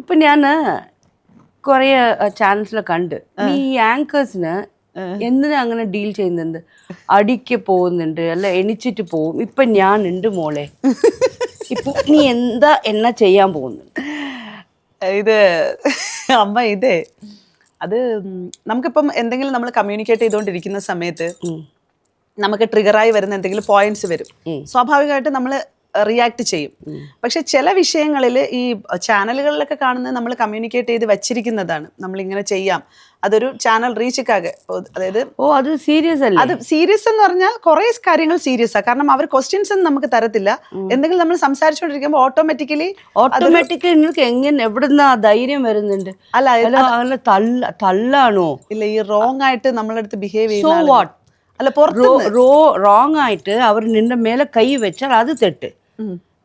ഇപ്പൊ ഞാൻ കുറേ ചാനൽസിൽ കണ്ട് ഈ ആങ്കേഴ്സിന് എന്തിനാ അങ്ങനെ ഡീൽ ചെയ്യുന്നുണ്ട്? അടിക്ക് പോകുന്നുണ്ട്, അല്ല എണിച്ചിട്ട് പോകും. ഇപ്പൊ ഞാൻ ഉണ്ട് മോളെ, ഇപ്പൊ നീ എന്താ എന്നാ ചെയ്യാൻ പോകുന്നുണ്ട്? ഇത് അമ്മ ഇതേ അത് നമുക്കിപ്പം എന്തെങ്കിലും നമ്മൾ കമ്മ്യൂണിക്കേറ്റ് ചെയ്തുകൊണ്ടിരിക്കുന്ന സമയത്ത് നമുക്ക് ട്രിഗറായി വരുന്ന എന്തെങ്കിലും പോയിന്റ്സ് വരും. സ്വാഭാവികമായിട്ട് നമ്മൾ റിയാക്ട് ചെയ്യും. പക്ഷെ ചില വിഷയങ്ങളിൽ ഈ ചാനലുകളിലൊക്കെ കാണുന്നത് നമ്മൾ കമ്മ്യൂണിക്കേറ്റ് ചെയ്ത് വെച്ചിരിക്കുന്നതാണ്, നമ്മളിങ്ങനെ ചെയ്യാം, അതൊരു ചാനൽ റീച്ചൊക്കെ. അതായത് അത് സീരിയസ് അല്ല. അത് സീരിയസ് എന്ന് പറഞ്ഞാൽ കുറെ കാര്യങ്ങൾ സീരിയസ് ആണ്. കാരണം അവർ ക്വസ്റ്റ്യൻസ് ഒന്നും നമുക്ക് തരത്തില്ല. എന്തെങ്കിലും നമ്മൾ സംസാരിച്ചുകൊണ്ടിരിക്കുമ്പോൾ ഓട്ടോമാറ്റിക്കലി നിങ്ങൾക്ക് എങ്ങനെ എവിടുന്ന ധൈര്യം വരുന്നുണ്ട്? അല്ല തള്ളാണോ? ഇല്ല, ഈ റോങ് ആയിട്ട് നമ്മളടുത്ത് ബിഹേവ് സോ വാട്ട്? അല്ല, റോങ് ആയിട്ട് അവർ നിന്റെ മേലെ കൈ വെച്ചാൽ അത് തെറ്റ്.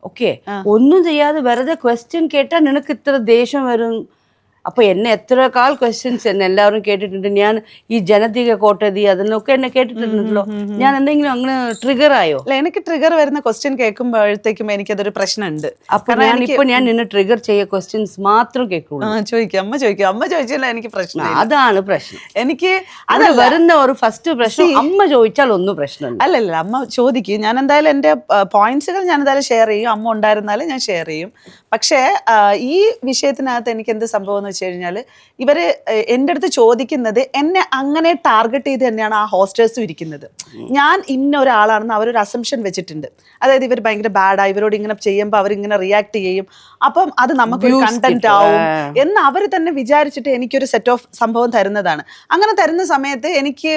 ഓക്കെ, ഒന്നും ചെയ്യാതെ വെറുതെ ക്വസ്റ്റ്യൻ കേട്ടാൽ നിനക്ക് ഇത്ര ദേഷ്യം വരും. അപ്പൊ എന്നെ എത്ര കാൽ ക്വസ്റ്റ്യൻസ് എന്നെ എല്ലാവരും കേട്ടിട്ടുണ്ട്. ഞാൻ ഈ ജനതിക കോട്ടതി അതിനൊക്കെ എന്നെ കേട്ടിട്ടുണ്ടല്ലോ. ഞാൻ എന്തെങ്കിലും അങ്ങനെ ട്രിഗർ ആയോ? അല്ല, എനിക്ക് ട്രിഗർ വരുന്ന ക്വസ്റ്റ്യൻ കേൾക്കുമ്പോഴത്തേക്കും എനിക്കതൊരു പ്രശ്നമുണ്ട്. അപ്പൊ ഞാൻ നിന്നെ ട്രിഗർ ചെയ്യ ക്വസ്റ്റ്യൻസ് മാത്രം കേൾക്കുള്ളൂ. അമ്മ ചോദിച്ചാൽ എനിക്ക് പ്രശ്നം. അതാണ് പ്രശ്നം. എനിക്ക് അത് വരുന്ന ഒരു ഫസ്റ്റ് പ്രശ്നം. അമ്മ ചോദിച്ചാൽ ഒന്നും പ്രശ്നമില്ല. അല്ലല്ല, അമ്മ ചോദിക്കും. ഞാൻ എന്തായാലും എൻ്റെ പോയിന്റ്സുകൾ ഞാൻ എന്തായാലും ഷെയർ ചെയ്യും. അമ്മ ഉണ്ടായിരുന്നാലും ഞാൻ ഷെയർ ചെയ്യും. പക്ഷേ ഈ വിഷയത്തിനകത്ത് എനിക്ക് എന്ത് സംഭവം എന്ന് വെച്ച് കഴിഞ്ഞാൽ, ഇവര് എൻ്റെ അടുത്ത് ചോദിക്കുന്നത് എന്നെ അങ്ങനെ ടാർഗറ്റ് ചെയ്ത് തന്നെയാണ് ആ ഹോസ്റ്റേഴ്സും ഇരിക്കുന്നത്. ഞാൻ ഇന്ന ഒരാളാണെന്ന് അവരൊരു അസംഷൻ വെച്ചിട്ടുണ്ട്. അതായത് ഇവർ ഭയങ്കര ബാഡാണ്, ഇവരോട് ഇങ്ങനെ ചെയ്യുമ്പോൾ അവരിങ്ങനെ റിയാക്ട് ചെയ്യും, അപ്പം അത് നമുക്കൊരു കണ്ടന്റ് ആവും എന്ന് അവർ തന്നെ വിചാരിച്ചിട്ട് എനിക്കൊരു സെറ്റ് ഓഫ് സംഭവം തരുന്നതാണ്. അങ്ങനെ തരുന്ന സമയത്ത് എനിക്ക്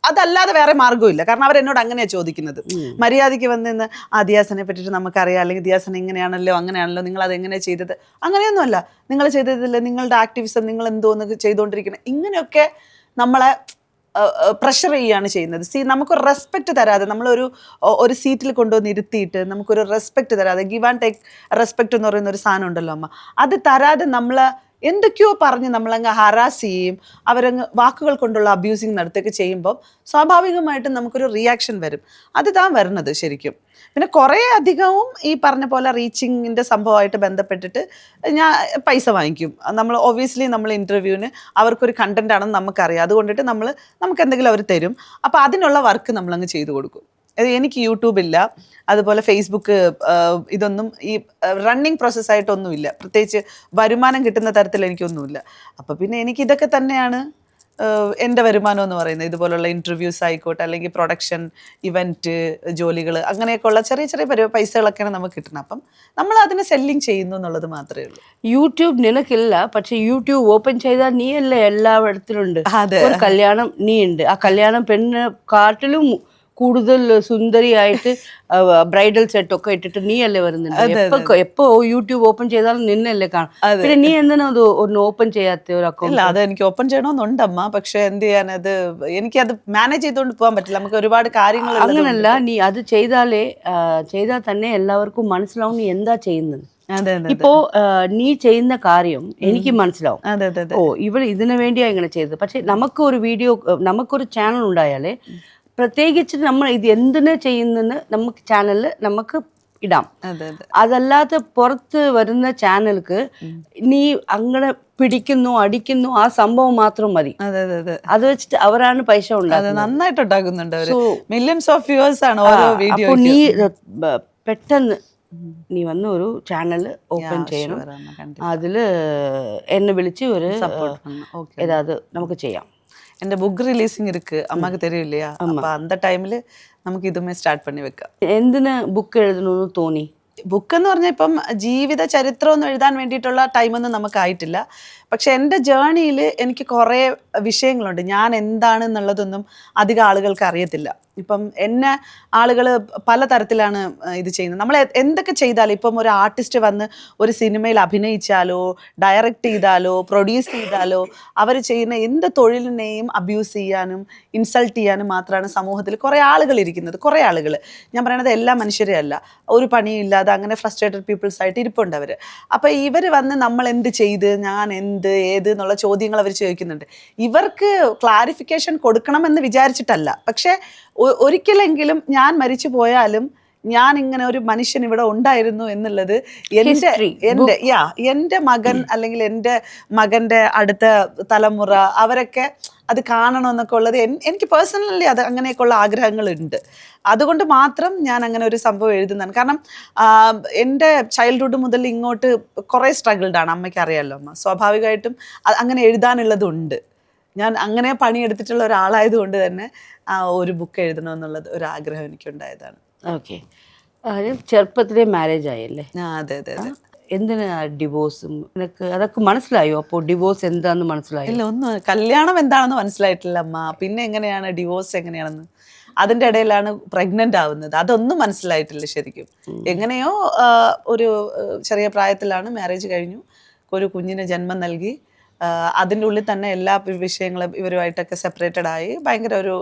അതല്ലാതെ വേറെ മാർഗ്ഗമില്ല. കാരണം അവരെന്നോട് അങ്ങനെയാണ് ചോദിക്കുന്നത്. മര്യാദയ്ക്ക് വന്നിന്ന് ദിയാസനെ പറ്റിയിട്ട് നമുക്കറിയാം, അല്ലെങ്കിൽ ദിയാസന ഇങ്ങനെയാണല്ലോ അങ്ങനെയാണല്ലോ, നിങ്ങൾ അതെങ്ങനെയാണ് ചെയ്തത്? അങ്ങനെയൊന്നുമല്ല, നിങ്ങൾ ചെയ്തതില്ല, നിങ്ങളുടെ ആക്ടിവിസം നിങ്ങൾ എന്തോന്ന് ചെയ്തുകൊണ്ടിരിക്കുന്നത്, ഇങ്ങനെയൊക്കെ നമ്മളെ പ്രഷർ ചെയ്യുകയാണ് ചെയ്യുന്നത്. നമുക്കൊരു റെസ്പെക്റ്റ് തരാതെ, നമ്മളൊരു സീറ്റിൽ കൊണ്ടുവന്ന് ഇരുത്തിയിട്ട് നമുക്കൊരു റെസ്പെക്റ്റ് തരാതെ, ഗിവ് ആൻഡ് ടേക്ക് റെസ്പെക്റ്റ് എന്ന് പറയുന്ന ഒരു സാധനം ഉണ്ടല്ലോ അമ്മ, അത് തരാതെ നമ്മൾ എന്തൊക്കെയോ പറഞ്ഞ് നമ്മളങ്ങ് ഹറാസ് ചെയ്യും, അവരങ്ങ് വാക്കുകൾ കൊണ്ടുള്ള അബ്യൂസിങ് നടത്തുകയൊക്കെ ചെയ്യുമ്പോൾ സ്വാഭാവികമായിട്ടും നമുക്കൊരു റിയാക്ഷൻ വരും. അത് താൻ വരുന്നത് ശരിക്കും. പിന്നെ കുറേ അധികവും ഈ പറഞ്ഞ പോലെ റീച്ചിങ്ങിൻ്റെ സംഭവമായിട്ട് ബന്ധപ്പെട്ടിട്ട് ഞാൻ പൈസ വാങ്ങിക്കും. ഒബ്വിയസ്ലി നമ്മൾ ഇൻ്റർവ്യൂവിന് അവർക്കൊരു കണ്ടന്റ് ആണെന്ന് നമുക്കറിയാം. അതുകൊണ്ടിട്ട് നമുക്ക് എന്തെങ്കിലും അവർ തരും. അപ്പോൾ അതിനുള്ള വർക്ക് നമ്മളങ്ങ് ചെയ്തു കൊടുക്കും. എനിക്ക് യൂട്യൂബില്ല, അതുപോലെ ഫേസ്ബുക്ക്, ഇതൊന്നും ഈ റണ്ണിങ് പ്രോസസ്സായിട്ടൊന്നുമില്ല. പ്രത്യേകിച്ച് വരുമാനം കിട്ടുന്ന തരത്തിൽ എനിക്കൊന്നുമില്ല. അപ്പോൾ പിന്നെ എനിക്ക് ഇതൊക്കെ തന്നെയാണ് എൻ്റെ വരുമാനം എന്ന് പറയുന്നത്. ഇതുപോലുള്ള ഇൻ്റർവ്യൂസ് ആയിക്കോട്ടെ, അല്ലെങ്കിൽ പ്രൊഡക്ഷൻ, ഇവൻറ്റ് ജോലികൾ, അങ്ങനെയൊക്കെയുള്ള ചെറിയ ചെറിയ പൈസകളൊക്കെയാണ് നമുക്ക് കിട്ടുന്നത്. അപ്പം നമ്മൾ അതിനെ സെല്ലിങ് ചെയ്യുന്നു എന്നുള്ളത് മാത്രമേ ഉള്ളൂ. യൂട്യൂബ് നിനക്കില്ല, പക്ഷെ യൂട്യൂബ് ഓപ്പൺ ചെയ്താൽ നീ അല്ലേ എല്ലായിടത്തിലുണ്ട്. ഒരു കല്യാണം നീ ഉണ്ട്, ആ കല്യാണം പെണ്ണ് കാട്ടിലും കൂടുതൽ സുന്ദരിയായിട്ട് ബ്രൈഡൽ സെറ്റ് ഒക്കെ ഇട്ടിട്ട് നീ അല്ലേ വരുന്നുണ്ട്. എപ്പോ യൂട്യൂബ് ഓപ്പൺ ചെയ്താലും നിന്നല്ലേ കാണാം. പിന്നെ നീ എന്തിനാ അത് ഒന്ന് ഓപ്പൺ ചെയ്യാത്ത ഒരു അക്കൗണ്ട്? ഇല്ല, അത് എനിക്ക് ഓപ്പൺ ചെയ്യണമെന്നുണ്ടമ്മ. പക്ഷെ എന്ത് ചെയ്യാനത്, എനിക്കത് മാനേജ് ചെയ്തുകൊണ്ട് പോകാൻ പറ്റില്ല. നമുക്ക് ഒരുപാട് കാര്യങ്ങൾ. അങ്ങനല്ല, നീ അത് ചെയ്താൽ തന്നെ എല്ലാവർക്കും മനസ്സിലാവും നീ എന്താ ചെയ്യുന്നത്. ഇപ്പോ നീ ചെയ്യുന്ന കാര്യം എനിക്ക് മനസ്സിലാവും. ഇവൾ ഇതിനു വേണ്ടിയാ ഇങ്ങനെ ചെയ്തത്. പക്ഷെ നമുക്കൊരു ചാനൽ ഉണ്ടായാലേ, പ്രത്യേകിച്ച് നമ്മൾ ഇത് എന്തിനാ ചെയ്യുന്നെന്ന് നമുക്ക് ചാനലിൽ നമുക്ക് ഇടാം. അതല്ലാതെ പുറത്ത് വരുന്ന ചാനൽക്ക് നീ അങ്ങനെ പിടിക്കുന്നു അടിക്കുന്നു ആ സംഭവം മാത്രം മതി. അത് വെച്ചിട്ട് അവരാണ് പൈസ ഉണ്ടാക്കുന്നത്. നന്നായിട്ട് ഉണ്ടാക്കുന്നുണ്ട്. മില്യൺസ് ഓഫ് വ്യൂവേഴ്സ് ആണ് ഓരോ വീഡിയോ. അപ്പോൾ നീ പെട്ടെന്ന് നീ വന്ന് ഒരു ചാനൽ ഓപ്പൺ ചെയ്യണം. അതില് എന്നെ വിളിച്ച് ഒരു ഏതാത് നമുക്ക് ചെയ്യാം. എൻ്റെ புக் ரிலீஸிங் இருக்கு, அம்மாக்கு தெரியும் இல்லையா? அப்போ அந்த டைமில் നമുക്ക് ഇതുമേ സ്റ്റാർട്ട് പണി വെക്കാം. എന്തിന് ബുക്ക് എഴുതണമെന്ന് തോന്നി? ബുക്ക് എന്ന് പറഞ്ഞാൽ ഇപ്പം ജീവിത ചരിത്രമൊന്നും എഴുതാൻ വേണ്ടിയിട്ടുള്ള ടൈമൊന്നും നമുക്കായിട്ടില്ല. പക്ഷെ എൻ്റെ ജേണിയിൽ എനിക്ക് കുറേ വിഷയങ്ങളുണ്ട്. ഞാൻ എന്താണെന്നുള്ളതൊന്നും അധികം ആളുകൾക്ക് അറിയത്തില്ല. ഇപ്പം എന്നെ ആളുകൾ പലതരത്തിലാണ് ഇത് ചെയ്യുന്നത്. നമ്മൾ എന്തൊക്കെ ചെയ്താലും, ഇപ്പം ഒരു ആർട്ടിസ്റ്റ് വന്ന് ഒരു സിനിമയിൽ അഭിനയിച്ചാലോ ഡയറക്റ്റ് ചെയ്താലോ പ്രൊഡ്യൂസ് ചെയ്താലോ അവർ ചെയ്യുന്ന എന്ത് തൊഴിലിനെയും അബ്യൂസ് ചെയ്യാനും ഇൻസൾട്ട് ചെയ്യാനും മാത്രമാണ് സമൂഹത്തിൽ കുറേ ആളുകൾ ഇരിക്കുന്നത്. കുറേ ആളുകൾ, ഞാൻ പറയണത് എല്ലാ മനുഷ്യരെ അല്ല, ഒരു പണിയില്ലാതെ അങ്ങനെ ഫ്രസ്ട്രേറ്റഡ് പീപ്പിൾസ് ആയിട്ട് ഇരിപ്പുണ്ട് അവർ. അപ്പോൾ ഇവർ വന്ന് നമ്മൾ എന്ത് ചെയ്ത്, ഞാൻ എന്ത് ഏത് എന്നുള്ള ചോദ്യങ്ങൾ അവർ ചോദിക്കുന്നുണ്ട്. ഇവർക്ക് ക്ലാരിഫിക്കേഷൻ കൊടുക്കണമെന്ന് വിചാരിച്ചിട്ടല്ല, പക്ഷേ ഒരിക്കലെങ്കിലും ഞാൻ മരിച്ചു പോയാലും ഞാൻ ഇങ്ങനെ ഒരു മനുഷ്യൻ ഇവിടെ ഉണ്ടായിരുന്നു എന്നുള്ളത് എൻ്റെ മകൻ അല്ലെങ്കിൽ എൻ്റെ മകൻ്റെ അടുത്ത തലമുറ അവരൊക്കെ അത് കാണണമെന്നൊക്കെ ഉള്ളത് എനിക്ക് പേഴ്സണലി അത് അങ്ങനെയൊക്കെയുള്ള ആഗ്രഹങ്ങളുണ്ട്. അതുകൊണ്ട് മാത്രം ഞാൻ അങ്ങനെ ഒരു സംഭവം എഴുതുന്നതാണ്. കാരണം എൻ്റെ ചൈൽഡ്ഹുഡ് മുതൽ ഇങ്ങോട്ട് കുറേ സ്ട്രഗിൾഡാണ്, അമ്മയ്ക്ക് അറിയാമല്ലോ അമ്മ. സ്വാഭാവികമായിട്ടും അങ്ങനെ എഴുതാനുള്ളതുണ്ട്. ഞാൻ അങ്ങനെ പണിയെടുത്തിട്ടുള്ള ഒരാളായതുകൊണ്ട് തന്നെ ഒരു ബുക്ക് എഴുതണമെന്നുള്ളത് ഒരു ആഗ്രഹം എനിക്കുണ്ടായതാണ്. ഓക്കെ, ചെറുപ്പത്തിലെ മാരേജ് ആയല്ലേ? അതെ അതെ അതെ. എന്തിനാ ഡിവോഴ്സും എനിക്ക് അതൊക്കെ മനസ്സിലായോ? അപ്പോൾ ഡിവോഴ്സ് എന്താണെന്ന് മനസ്സിലായോ? ഇല്ല, ഒന്നും കല്യാണം എന്താണെന്ന് മനസ്സിലായിട്ടില്ല അമ്മ. പിന്നെ എങ്ങനെയാണ് ഡിവോഴ്സ് എങ്ങനെയാണെന്ന്, അതിൻ്റെ ഇടയിലാണ് പ്രഗ്നൻ്റ് ആവുന്നത്. അതൊന്നും മനസ്സിലായിട്ടില്ല ശരിക്കും. എങ്ങനെയോ ഒരു ചെറിയ പ്രായത്തിലാണ് മാരേജ് കഴിഞ്ഞു, ഒരു കുഞ്ഞിന് ജന്മം നൽകി. അതിൻ്റെ ഉള്ളിൽ തന്നെ എല്ലാ വിഷയങ്ങളും ഇവരുമായിട്ടൊക്കെ സെപ്പറേറ്റഡ് ആയി. ഭയങ്കര ഒരു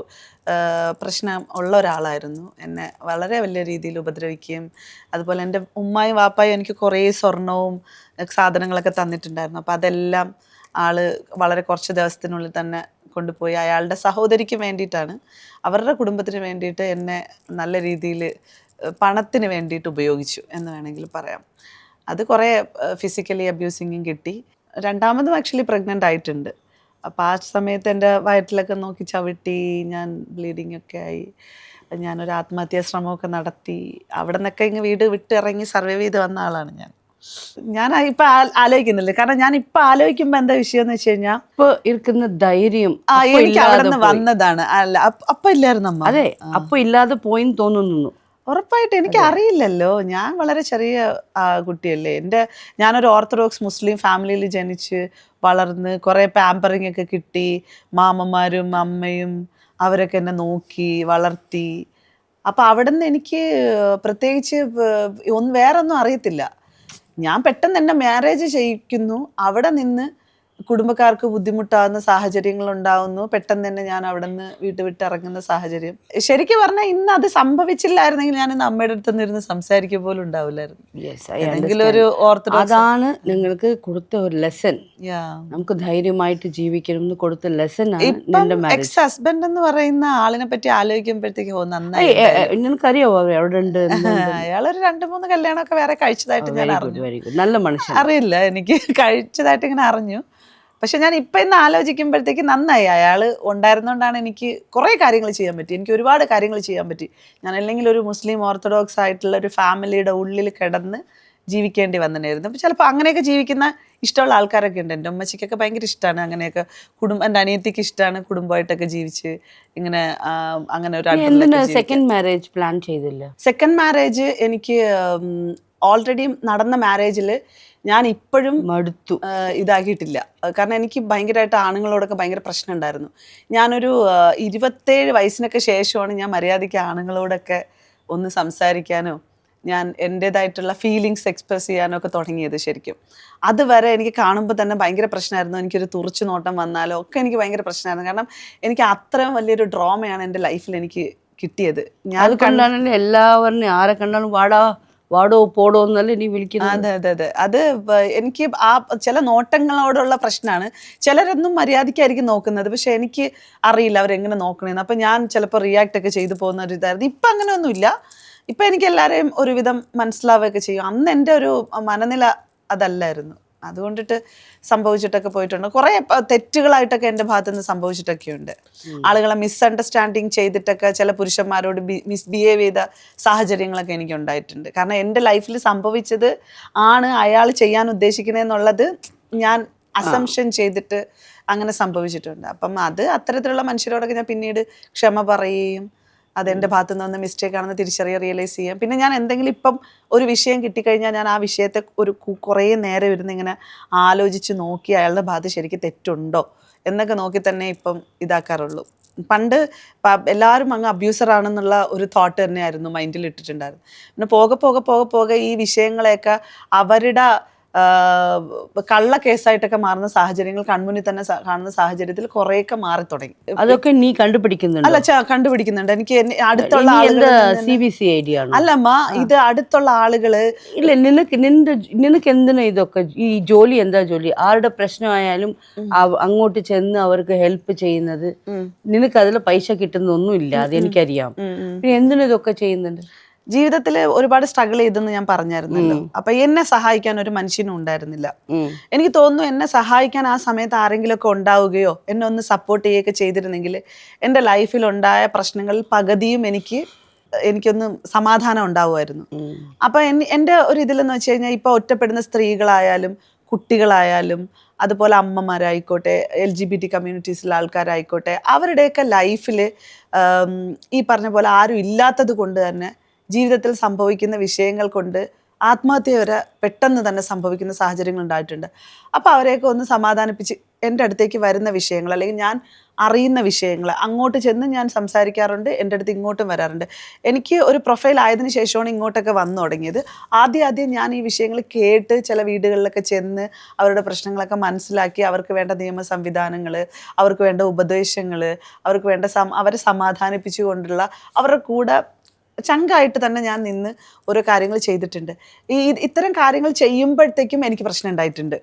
പ്രശ്നം ഉള്ള ഒരാളായിരുന്നു. എന്നെ വളരെ വലിയ രീതിയിൽ ഉപദ്രവിക്കുകയും അതുപോലെ എൻ്റെ ഉമ്മായും വാപ്പായും എനിക്ക് കുറേ സ്വർണവും സാധനങ്ങളൊക്കെ തന്നിട്ടുണ്ടായിരുന്നു. അപ്പോൾ അതെല്ലാം ആള് വളരെ കുറച്ച് ദിവസത്തിനുള്ളിൽ തന്നെ കൊണ്ടുപോയി അയാളുടെ സഹോദരിക്ക് വേണ്ടിയിട്ടാണ്, അവരുടെ കുടുംബത്തിന് വേണ്ടിയിട്ട് എന്നെ നല്ല രീതിയിൽ പണത്തിന് വേണ്ടിയിട്ട് ഉപയോഗിച്ചു എന്ന് വേണമെങ്കിൽ പറയാം. അത് കുറേ ഫിസിക്കലി അബ്യൂസിങ്ങും കിട്ടി. രണ്ടാമതും ആക്ച്വലി പ്രഗ്നൻ്റ് ആയിട്ടുണ്ട്. അപ്പോൾ ആ സമയത്ത് എൻ്റെ വയറ്റിലൊക്കെ നോക്കി ചവിട്ടി, ഞാൻ ബ്ലീഡിങ് ഒക്കെ ആയി. ഞാനൊരു ആത്മഹത്യാ ശ്രമമൊക്കെ നടത്തി. അവിടെ നിന്നൊക്കെ ഇങ്ങ് വീട് വിട്ടിറങ്ങി സർവൈവ് ചെയ്ത് വന്ന ആളാണ് ഞാൻ ഇപ്പം ആലോചിക്കുന്നില്ല. കാരണം ഞാൻ ഇപ്പം ആലോചിക്കുമ്പോൾ എന്താ വിഷയം എന്ന് വെച്ച് കഴിഞ്ഞാൽ, ഇപ്പോൾ ഇരിക്കുന്ന ധൈര്യം എനിക്ക് അവിടെ നിന്ന് വന്നതാണ്. അല്ല, അപ്പം ഇല്ലായിരുന്നു അമ്മ. അതെ, അപ്പോൾ ഇല്ലാതെ പോയിന്ന് തോന്നുന്നു. ഉറപ്പായിട്ട് എനിക്ക് അറിയില്ലല്ലോ, ഞാൻ വളരെ ചെറിയ കുട്ടിയല്ലേ. ഞാനൊരു ഓർത്തഡോക്സ് മുസ്ലിം ഫാമിലിയിൽ ജനിച്ച് വളർന്ന് കുറേ പാമ്പറിങ് ഒക്കെ കിട്ടി. മാമന്മാരും അമ്മയും അവരൊക്കെ എന്നെ നോക്കി വളർത്തി. അപ്പം അവിടെ നിന്ന് എനിക്ക് പ്രത്യേകിച്ച് വേറൊന്നും അറിയത്തില്ല. ഞാൻ പെട്ടെന്ന് എന്നെ മാരേജ് ചെയ്യിക്കുന്നു, അവിടെ നിന്ന് കുടുംബക്കാർക്ക് ബുദ്ധിമുട്ടാകുന്ന സാഹചര്യങ്ങൾ ഉണ്ടാവുന്നു. പെട്ടെന്ന് തന്നെ ഞാൻ അവിടെ നിന്ന് വിട്ടിറങ്ങുന്ന സാഹചര്യം. ശരിക്കും പറഞ്ഞാൽ ഇന്ന് അത് സംഭവിച്ചില്ലായിരുന്നെങ്കിൽ ഞാൻ ഇന്ന് അമ്മയുടെ അടുത്ത് നിന്നിരുന്ന് സംസാരിക്കുക പോലും ഉണ്ടാവില്ലായിരുന്നു. ഏതെങ്കിലും ഒരു ഓർത്തഡോക്സ്. അതാണ് നിങ്ങൾക്ക് കൊടുത്ത ഒരു ലെസൺ. നമുക്ക് ധൈര്യമായിട്ട് ജീവിക്കണം എന്ന് കൊടുത്ത ലെസൺ. എക്സ് ഹസ്ബൻഡ് എന്ന് പറയുന്ന ആളിനെ പറ്റി ആലോചിക്കുമ്പോഴത്തേക്ക് നന്നായി. നിനക്കറിയാവോ എവിടെ ഉണ്ട്? അയാളൊരു 2-3 കല്യാണമൊക്കെ വേറെ കഴിച്ചതായിട്ട് ഞാൻ അറിഞ്ഞു. നല്ല മനുഷ്യൻ. അറിയില്ല, എനിക്ക് കഴിച്ചതായിട്ട് ഇങ്ങനെ അറിഞ്ഞു. പക്ഷെ ഞാൻ ഇപ്പം ഇന്ന് ആലോചിക്കുമ്പോഴത്തേക്ക് നന്നായി. അയാൾ ഉണ്ടായിരുന്നോണ്ടാണ് എനിക്ക് കുറേ കാര്യങ്ങൾ ചെയ്യാൻ പറ്റി. എനിക്ക് ഒരുപാട് കാര്യങ്ങൾ ചെയ്യാൻ പറ്റി. ഞാൻ അല്ലെങ്കിൽ ഒരു മുസ്ലിം ഓർത്തഡോക്സ് ആയിട്ടുള്ള ഒരു ഫാമിലിയുടെ ഉള്ളിൽ കിടന്ന് ജീവിക്കേണ്ടി വന്നതായിരുന്നു. അപ്പോൾ ചിലപ്പോൾ അങ്ങനെയൊക്കെ ജീവിക്കുന്ന ഇഷ്ടമുള്ള ആൾക്കാരൊക്കെ ഉണ്ട്. എൻ്റെ ഉമ്മച്ചിക്കൊക്കെ ഭയങ്കര ഇഷ്ടമാണ് അങ്ങനെയൊക്കെ. എൻ്റെ അനിയത്തിക്ക് ഇഷ്ടമാണ് കുടുംബമായിട്ടൊക്കെ ജീവിച്ച് ഇങ്ങനെ അങ്ങനെ ഒരു സെക്കൻഡ് മാരേജ് പ്ലാൻ ചെയ്തില്ല. സെക്കൻഡ് മാരേജ് എനിക്ക് ഓൾറെഡി നടന്ന മാരേജിൽ ഞാൻ ഇപ്പോഴും മടുത്തു ഇതാക്കിയിട്ടില്ല. കാരണം എനിക്ക് ഭയങ്കരമായിട്ട് ആണുങ്ങളോടൊക്കെ ഭയങ്കര പ്രശ്നം ഉണ്ടായിരുന്നു. ഞാനൊരു 27 വയസ്സിനൊക്കെ ശേഷമാണ് ഞാൻ മര്യാദയ്ക്ക് ആണുങ്ങളോടൊക്കെ ഒന്ന് സംസാരിക്കാനോ ഞാൻ എൻ്റേതായിട്ടുള്ള ഫീലിങ്സ് എക്സ്പ്രസ് ചെയ്യാനോ ഒക്കെ തുടങ്ങിയത്. ശരിക്കും അതുവരെ എനിക്ക് കാണുമ്പോൾ തന്നെ ഭയങ്കര പ്രശ്നമായിരുന്നു. എനിക്കൊരു തുറച്ചു നോട്ടം വന്നാലോ ഒക്കെ എനിക്ക് ഭയങ്കര പ്രശ്നമായിരുന്നു. കാരണം എനിക്ക് അത്രയും വലിയൊരു ഡ്രോമയാണ് എൻ്റെ ലൈഫിൽ എനിക്ക് കിട്ടിയത്. ഞാൻ കണ്ടാലും എല്ലാവരും ആരെ കണ്ടാലും വാടോ പോടോ എന്നല്ലേ നീ വിളിക്കുന്നത്. അതെ അതെ അതെ. അത് എനിക്ക് ആ ചില നോട്ടങ്ങളോടുള്ള പ്രശ്നമാണ്. ചിലരൊന്നും മര്യാദയ്ക്കായിരിക്കും നോക്കുന്നത്, പക്ഷെ എനിക്ക് അറിയില്ല അവരെങ്ങനെ നോക്കണേന്ന്. അപ്പം ഞാൻ ചിലപ്പോൾ റിയാക്ട് ഒക്കെ ചെയ്തു പോകുന്ന ഒരു ഇതായിരുന്നു. ഇപ്പം അങ്ങനെയൊന്നുമില്ല. ഇപ്പം എനിക്ക് എല്ലാവരെയും ഒരുവിധം മനസ്സിലാവുകയൊക്കെ ചെയ്യും. അന്ന് എൻ്റെ ഒരു മനനില അതല്ലായിരുന്നു. അതുകൊണ്ടിട്ട് സംഭവിച്ചിട്ടൊക്കെ പോയിട്ടുണ്ട്. കുറേ തെറ്റുകളായിട്ടൊക്കെ എൻ്റെ ഭാഗത്തുനിന്ന് സംഭവിച്ചിട്ടൊക്കെ ഉണ്ട്. ആളുകളെ മിസ്അണ്ടർസ്റ്റാൻഡിങ് ചെയ്തിട്ടൊക്കെ ചില പുരുഷന്മാരോട് മിസ്ബിഹേവ് ചെയ്ത സാഹചര്യങ്ങളൊക്കെ എനിക്ക് ഉണ്ടായിട്ടുണ്ട്. കാരണം എൻ്റെ ലൈഫിൽ സംഭവിച്ചത് ആണ് അയാൾ ചെയ്യാൻ ഉദ്ദേശിക്കണേന്നുള്ളത് ഞാൻ അസംഷൻ ചെയ്തിട്ട് അങ്ങനെ സംഭവിച്ചിട്ടുണ്ട്. അപ്പം അത്തരത്തിലുള്ള മനുഷ്യരോടൊക്കെ ഞാൻ പിന്നീട് ക്ഷമ പറയുകയും അതെൻ്റെ ഭാഗത്തു നിന്ന് വന്ന മിസ്റ്റേക്ക് ആണെന്ന് റിയലൈസ് ചെയ്യാം. പിന്നെ ഞാൻ എന്തെങ്കിലും ഇപ്പം ഒരു വിഷയം കിട്ടിക്കഴിഞ്ഞാൽ ഞാൻ ആ വിഷയത്തെ കുറേ നേരം ഇരുന്ന് ഇങ്ങനെ ആലോചിച്ച് നോക്കി അയാളുടെ ഭാഗത്ത് ശരിക്കും തെറ്റുണ്ടോ എന്നൊക്കെ നോക്കി തന്നെ ഇപ്പം ഇതാക്കാറുള്ളൂ. പണ്ട് എല്ലാവരും അങ്ങ് അബ്യൂസറാണെന്നുള്ള ഒരു തോട്ട് തന്നെയായിരുന്നു മൈൻഡിൽ ഇട്ടിട്ടുണ്ടായിരുന്നു. പിന്നെ പോകെ ഈ വിഷയങ്ങളെയൊക്കെ അവരുടെ കള്ള കേസായിട്ടൊക്കെ മാറുന്ന സാഹചര്യങ്ങൾ കൺമുന്നിൽ തന്നെ കാണുന്ന സാഹചര്യത്തിൽ കുറേയൊക്കെ മാറി തുടങ്ങി. അതൊക്കെ നീ കണ്ടുപിടിക്കുന്നുണ്ട്? അല്ല, കണ്ടുപിടിക്കുന്നുണ്ട്. എനിക്ക് അടുത്തുള്ള അല്ലമ്മ, ഇത് അടുത്തുള്ള ആളുകള് ഇല്ല. നിനക്ക് എന്തിനാ ഇതൊക്കെ? ഈ ജോലി എന്താ ജോലി? ആരുടെ പ്രശ്നമായാലും അങ്ങോട്ട് ചെന്ന് അവർക്ക് ഹെൽപ്പ് ചെയ്യുന്നത്. നിനക്ക് അതിൽ പൈസ കിട്ടുന്നൊന്നും ഇല്ല, അത് എനിക്കറിയാം. പിന്നെ എന്തിനാ ഇതൊക്കെ ചെയ്യുന്നുണ്ട്? ജീവിതത്തിൽ ഒരുപാട് സ്ട്രഗിൾ ചെയ്തെന്ന് ഞാൻ പറഞ്ഞായിരുന്നല്ലോ. അപ്പൊ എന്നെ സഹായിക്കാൻ ഒരു മനുഷ്യനും ഉണ്ടായിരുന്നില്ല. എനിക്ക് തോന്നുന്നു എന്നെ സഹായിക്കാൻ ആ സമയത്ത് ആരെങ്കിലും ഒക്കെ ഉണ്ടാവുകയോ എന്നെ ഒന്ന് സപ്പോർട്ട് ചെയ്യുകയൊക്കെ ചെയ്തിരുന്നെങ്കിൽ എൻ്റെ ലൈഫിൽ ഉണ്ടായ പ്രശ്നങ്ങളിൽ പകുതിയും എനിക്കൊന്ന് സമാധാനം ഉണ്ടാവുമായിരുന്നു. അപ്പൊ എൻ്റെ ഒരു ഇതിലെന്ന് വെച്ച് കഴിഞ്ഞാൽ ഇപ്പൊ ഒറ്റപ്പെടുന്ന സ്ത്രീകളായാലും കുട്ടികളായാലും അതുപോലെ അമ്മമാരായിക്കോട്ടെ, LGBT കമ്മ്യൂണിറ്റീസിലെ ആൾക്കാരായിക്കോട്ടെ, അവരുടെയൊക്കെ ലൈഫിൽ ഈ പറഞ്ഞ പോലെ ആരും ഇല്ലാത്തത് കൊണ്ട് തന്നെ ജീവിതത്തിൽ സംഭവിക്കുന്ന വിഷയങ്ങൾ കൊണ്ട് ആത്മഹത്യ വരെ പെട്ടെന്ന് തന്നെ സംഭവിക്കുന്ന സാഹചര്യങ്ങൾ ഉണ്ടായിട്ടുണ്ട്. അപ്പോൾ അവരെയൊക്കെ ഒന്ന് സമാധാനിപ്പിച്ച് എൻ്റെ അടുത്തേക്ക് വരുന്ന വിഷയങ്ങൾ അല്ലെങ്കിൽ ഞാൻ അറിയുന്ന വിഷയങ്ങൾ അങ്ങോട്ട് ചെന്ന് ഞാൻ സംസാരിക്കാറുണ്ട്. എൻ്റെ അടുത്ത് ഇങ്ങോട്ടും വരാറുണ്ട്. എനിക്ക് ഒരു പ്രൊഫൈൽ ആയതിനു ശേഷമാണ് ഇങ്ങോട്ടൊക്കെ വന്നു തുടങ്ങിയത്. ആദ്യം ഞാൻ ഈ വിഷയങ്ങൾ കേട്ട് ചില വീടുകളിലൊക്കെ ചെന്ന് അവരുടെ പ്രശ്നങ്ങളൊക്കെ മനസ്സിലാക്കി അവർക്ക് വേണ്ട നിയമ സംവിധാനങ്ങൾ, അവർക്ക് വേണ്ട ഉപദേശങ്ങൾ, അവർക്ക് വേണ്ട അവരെ സമാധാനിപ്പിച്ചുകൊണ്ടുള്ള അവരുടെ കൂടെ ചങ്കായിട്ട് തന്നെ ഞാൻ നിന്ന് ഓരോ കാര്യങ്ങൾ ചെയ്തിട്ടുണ്ട്. ഇത്തരം കാര്യങ്ങൾ ചെയ്യുമ്പോഴത്തേക്കും എനിക്ക് പ്രശ്നം ഉണ്ടായിട്ടുണ്ട്.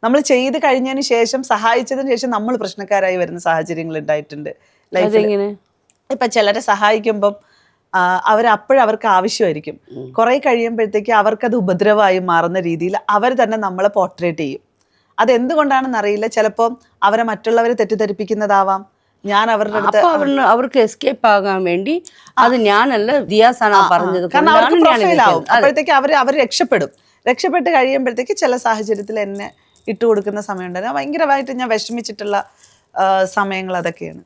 നമ്മൾ ചെയ്ത് കഴിഞ്ഞതിന് ശേഷം സഹായിച്ചതിന് ശേഷം നമ്മൾ പ്രശ്നക്കാരായി വരുന്ന സാഹചര്യങ്ങൾ ഉണ്ടായിട്ടുണ്ട് ലൈഫിൽ. ഇപ്പൊ ചിലരെ സഹായിക്കുമ്പം അവർക്ക് ആവശ്യമായിരിക്കും. കുറെ കഴിയുമ്പോഴത്തേക്ക് അവർക്കത് ഉപദ്രവമായി മാറുന്ന രീതിയിൽ അവർ തന്നെ നമ്മളെ പോർട്രേറ്റ് ചെയ്യും. അതെന്തുകൊണ്ടാണെന്ന് അറിയില്ല. ചിലപ്പോൾ അവരെ മറ്റുള്ളവരെ തെറ്റിദ്ധരിപ്പിക്കുന്നതാവാം. ഞാൻ അവരുടെ അടുത്ത് അവർക്ക് എസ്കേപ്പ് ആകാൻ വേണ്ടി അത് ഞാനല്ല ദിയാസാണ് പറഞ്ഞത്. കാരണം അവർക്ക് പ്രൊഫൈലാവും. അപ്പോഴത്തേക്ക് അവർ രക്ഷപ്പെട്ട് കഴിയുമ്പോഴത്തേക്ക് ചില സാഹചര്യത്തിൽ എന്നെ ഇട്ടുകൊടുക്കുന്ന സമയം ഉണ്ടായിരുന്നു. ഭയങ്കരമായിട്ട് ഞാൻ വിഷമിച്ചിട്ടുള്ള സമയങ്ങൾ അതൊക്കെയാണ്.